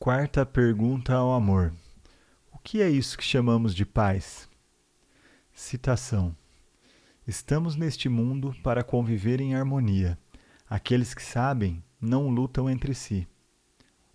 Quarta pergunta ao amor. O que é isso que chamamos de paz? Citação. Estamos neste mundo para conviver em harmonia. Aqueles que sabem não lutam entre si.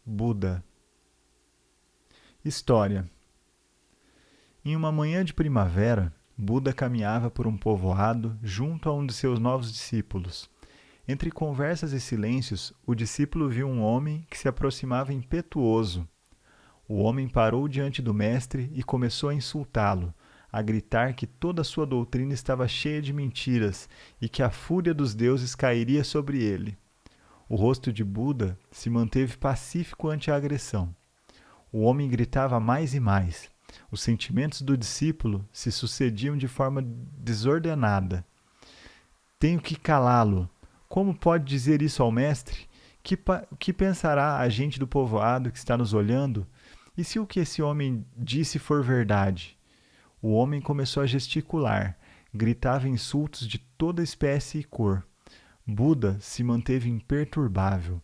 Buda. História. Em uma manhã de primavera, Buda caminhava por um povoado junto a um de seus novos discípulos. Entre conversas e silêncios, o discípulo viu um homem que se aproximava impetuoso. O homem parou diante do mestre e começou a insultá-lo, a gritar que toda a sua doutrina estava cheia de mentiras e que a fúria dos deuses cairia sobre ele. O rosto de Buda se manteve pacífico ante a agressão. O homem gritava mais e mais. Os sentimentos do discípulo se sucediam de forma desordenada. Tenho que calá-lo. Como pode dizer isso ao mestre? Que pensará a gente do povoado que está nos olhando? E se o que esse homem disse for verdade? O homem começou a gesticular, gritava insultos de toda espécie e cor. Buda se manteve imperturbável.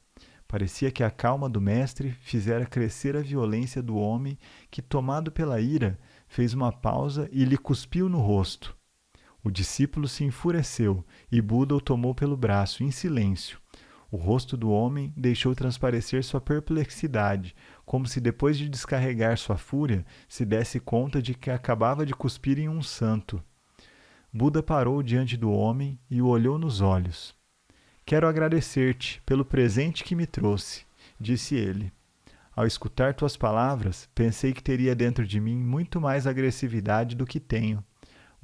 Parecia que a calma do mestre fizera crescer a violência do homem que, tomado pela ira, fez uma pausa e lhe cuspiu no rosto. O discípulo se enfureceu e Buda o tomou pelo braço, em silêncio. O rosto do homem deixou transparecer sua perplexidade, como se depois de descarregar sua fúria se desse conta de que acabava de cuspir em um santo. Buda parou diante do homem e o olhou nos olhos. Quero agradecer-te pelo presente que me trouxe, disse ele. Ao escutar tuas palavras, pensei que teria dentro de mim muito mais agressividade do que tenho.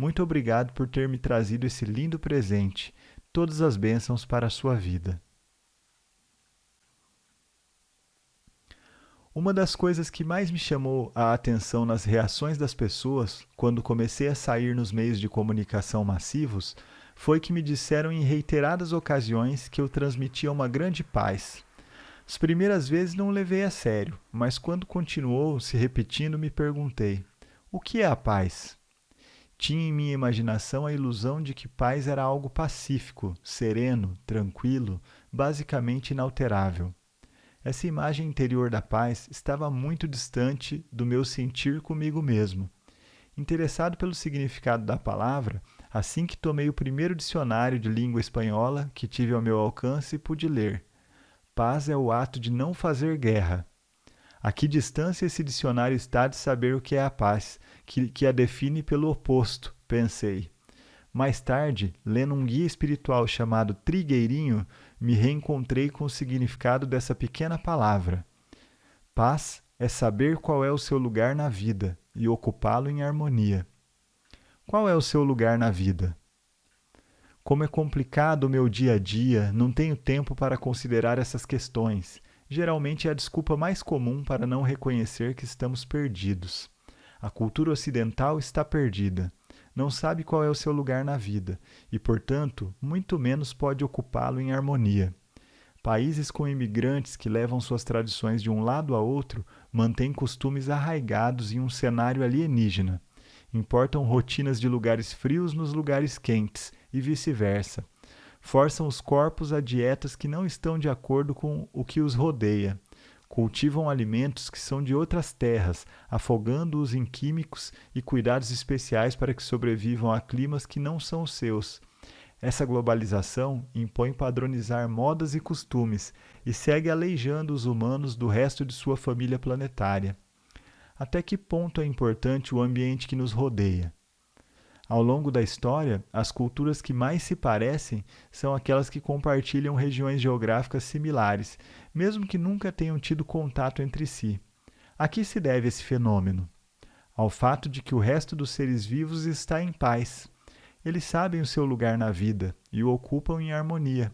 Muito obrigado por ter me trazido esse lindo presente. Todas as bênçãos para a sua vida. Uma das coisas que mais me chamou a atenção nas reações das pessoas quando comecei a sair nos meios de comunicação massivos foi que me disseram em reiteradas ocasiões que eu transmitia uma grande paz. As primeiras vezes não levei a sério, mas quando continuou se repetindo me perguntei: o que é a paz? Tinha em minha imaginação a ilusão de que paz era algo pacífico, sereno, tranquilo, basicamente inalterável. Essa imagem interior da paz estava muito distante do meu sentir comigo mesmo. Interessado pelo significado da palavra, assim que tomei o primeiro dicionário de língua espanhola que tive ao meu alcance, pude ler: paz é o ato de não fazer guerra. A que distância esse dicionário está de saber o que é a paz, que a define pelo oposto, pensei. Mais tarde, lendo um guia espiritual chamado Trigueirinho, me reencontrei com o significado dessa pequena palavra. Paz é saber qual é o seu lugar na vida e ocupá-lo em harmonia. Qual é o seu lugar na vida? Como é complicado o meu dia a dia, não tenho tempo para considerar essas questões. Geralmente é a desculpa mais comum para não reconhecer que estamos perdidos. A cultura ocidental está perdida. Não sabe qual é o seu lugar na vida e, portanto, muito menos pode ocupá-lo em harmonia. Países com imigrantes que levam suas tradições de um lado a outro mantêm costumes arraigados em um cenário alienígena. Importam rotinas de lugares frios nos lugares quentes e vice-versa. Forçam os corpos a dietas que não estão de acordo com o que os rodeia. Cultivam alimentos que são de outras terras, afogando-os em químicos e cuidados especiais para que sobrevivam a climas que não são os seus. Essa globalização impõe padronizar modas e costumes e segue aleijando os humanos do resto de sua família planetária. Até que ponto é importante o ambiente que nos rodeia? Ao longo da história, as culturas que mais se parecem são aquelas que compartilham regiões geográficas similares, mesmo que nunca tenham tido contato entre si. A que se deve esse fenômeno? Ao fato de que o resto dos seres vivos está em paz. Eles sabem o seu lugar na vida e o ocupam em harmonia.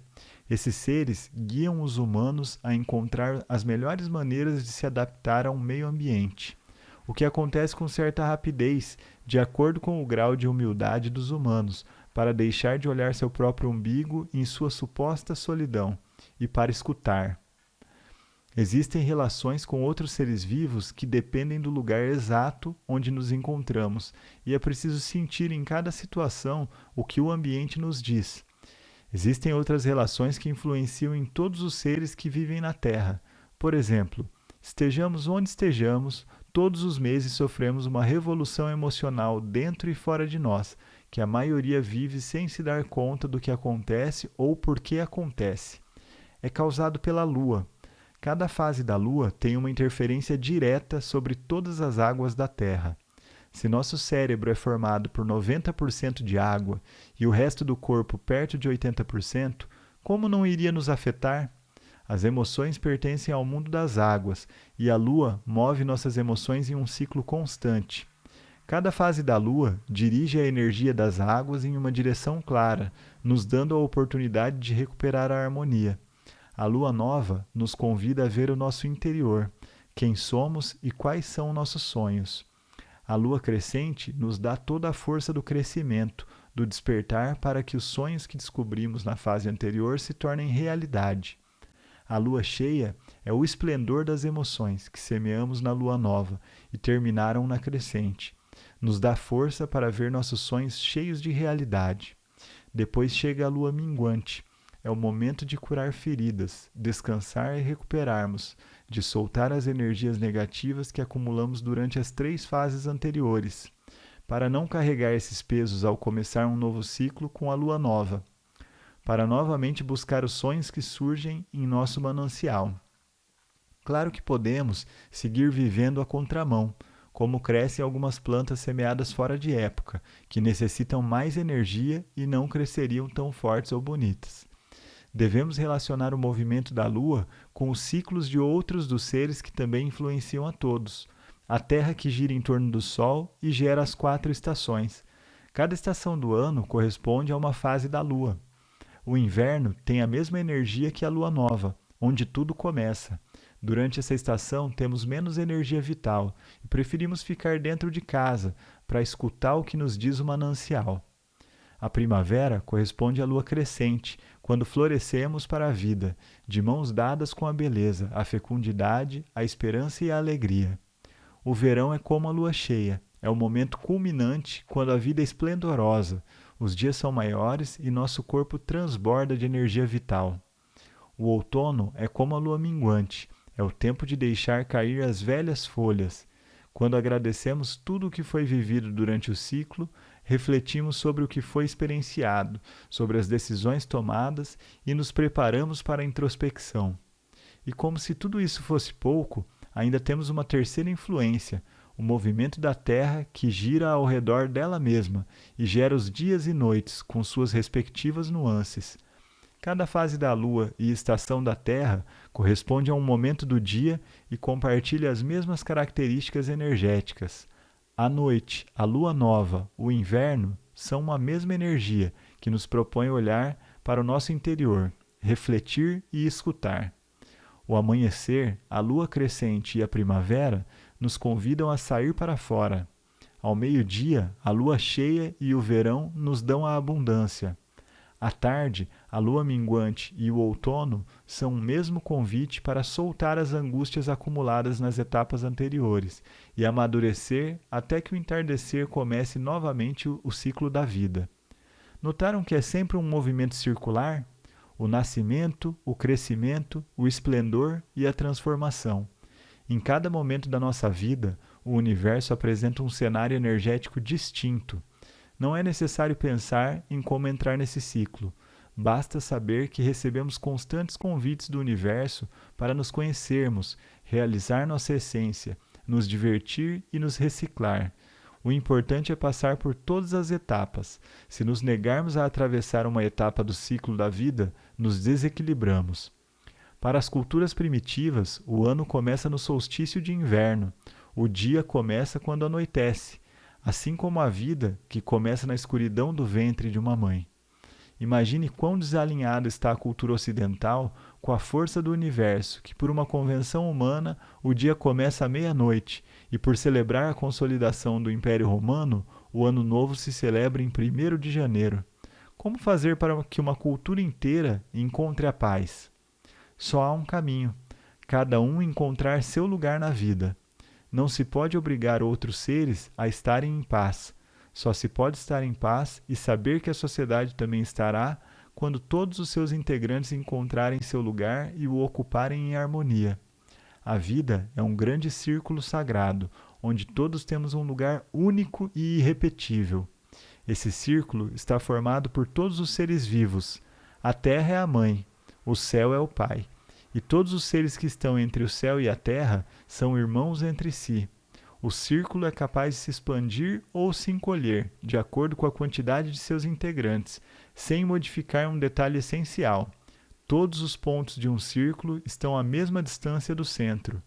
Esses seres guiam os humanos a encontrar as melhores maneiras de se adaptar a um meio ambiente, o que acontece com certa rapidez, de acordo com o grau de humildade dos humanos, para deixar de olhar seu próprio umbigo em sua suposta solidão e para escutar. Existem relações com outros seres vivos que dependem do lugar exato onde nos encontramos, e é preciso sentir em cada situação o que o ambiente nos diz. Existem outras relações que influenciam em todos os seres que vivem na Terra. Por exemplo, Estejamos onde estejamos, todos os meses sofremos uma revolução emocional dentro e fora de nós, que a maioria vive sem se dar conta do que acontece ou por que acontece. É causado pela Lua. Cada fase da Lua tem uma interferência direta sobre todas as águas da Terra. Se nosso cérebro é formado por 90% de água e o resto do corpo perto de 80%, como não iria nos afetar? As emoções pertencem ao mundo das águas e a Lua move nossas emoções em um ciclo constante. Cada fase da Lua dirige a energia das águas em uma direção clara, nos dando a oportunidade de recuperar a harmonia. A Lua nova nos convida a ver o nosso interior, quem somos e quais são nossos sonhos. A Lua crescente nos dá toda a força do crescimento, do despertar para que os sonhos que descobrimos na fase anterior se tornem realidade. A Lua cheia é o esplendor das emoções que semeamos na Lua nova e terminaram na crescente. Nos dá força para ver nossos sonhos cheios de realidade. Depois chega a Lua minguante. É o momento de curar feridas, descansar e recuperarmos, de soltar as energias negativas que acumulamos durante as 3 fases anteriores, para não carregar esses pesos ao começar um novo ciclo com a Lua nova, para novamente buscar os sonhos que surgem em nosso manancial. Claro que podemos seguir vivendo à contramão, como crescem algumas plantas semeadas fora de época, que necessitam mais energia e não cresceriam tão fortes ou bonitas. Devemos relacionar o movimento da Lua com os ciclos de outros dos seres que também influenciam a todos. A Terra que gira em torno do Sol e gera as 4 estações. Cada estação do ano corresponde a uma fase da Lua. O inverno tem a mesma energia que a Lua nova, onde tudo começa. Durante essa estação temos menos energia vital e preferimos ficar dentro de casa para escutar o que nos diz o manancial. A primavera corresponde à lua crescente, quando florescemos para a vida, de mãos dadas com a beleza, a fecundidade, a esperança e a alegria. O verão é como a lua cheia, é o momento culminante quando a vida é esplendorosa, os dias são maiores e nosso corpo transborda de energia vital. O outono é como a lua minguante, é o tempo de deixar cair as velhas folhas. Quando agradecemos tudo o que foi vivido durante o ciclo, refletimos sobre o que foi experienciado, sobre as decisões tomadas e nos preparamos para a introspecção. E como se tudo isso fosse pouco, ainda temos uma terceira influência, o movimento da Terra que gira ao redor dela mesma e gera os dias e noites com suas respectivas nuances. Cada fase da Lua e estação da Terra corresponde a um momento do dia e compartilha as mesmas características energéticas. A noite, a Lua nova, o inverno são uma mesma energia que nos propõe olhar para o nosso interior, refletir e escutar. O amanhecer, a Lua crescente e a primavera nos convidam a sair para fora. Ao meio-dia, a Lua cheia e o verão nos dão a abundância. À tarde, a lua minguante e o outono são o mesmo convite para soltar as angústias acumuladas nas etapas anteriores e amadurecer até que o entardecer comece novamente o ciclo da vida. Notaram que é sempre um movimento circular? O nascimento, o crescimento, o esplendor e a transformação. Em cada momento da nossa vida, o universo apresenta um cenário energético distinto. Não é necessário pensar em como entrar nesse ciclo. Basta saber que recebemos constantes convites do universo para nos conhecermos, realizar nossa essência, nos divertir e nos reciclar. O importante é passar por todas as etapas. Se nos negarmos a atravessar uma etapa do ciclo da vida, nos desequilibramos. Para as culturas primitivas, o ano começa no solstício de inverno. O dia começa quando anoitece, assim como a vida, que começa na escuridão do ventre de uma mãe. Imagine quão desalinhada está a cultura ocidental com a força do universo, que por uma convenção humana o dia começa à meia-noite e por celebrar a consolidação do Império Romano, o Ano Novo se celebra em 1º de janeiro. Como fazer para que uma cultura inteira encontre a paz? Só há um caminho, cada um encontrar seu lugar na vida. Não se pode obrigar outros seres a estarem em paz. Só se pode estar em paz e saber que a sociedade também estará quando todos os seus integrantes encontrarem seu lugar e o ocuparem em harmonia. A vida é um grande círculo sagrado, onde todos temos um lugar único e irrepetível. Esse círculo está formado por todos os seres vivos. A terra é a mãe, o céu é o pai. E todos os seres que estão entre o céu e a terra são irmãos entre si. O círculo é capaz de se expandir ou se encolher, de acordo com a quantidade de seus integrantes, sem modificar um detalhe essencial. Todos os pontos de um círculo estão à mesma distância do centro.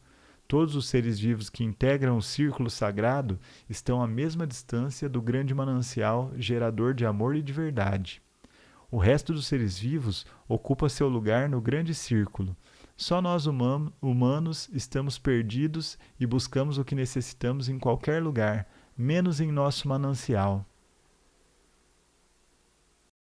Todos os seres vivos que integram o círculo sagrado estão à mesma distância do grande manancial gerador de amor e de verdade. O resto dos seres vivos ocupa seu lugar no grande círculo. Só nós humanos estamos perdidos e buscamos o que necessitamos em qualquer lugar, menos em nosso manancial.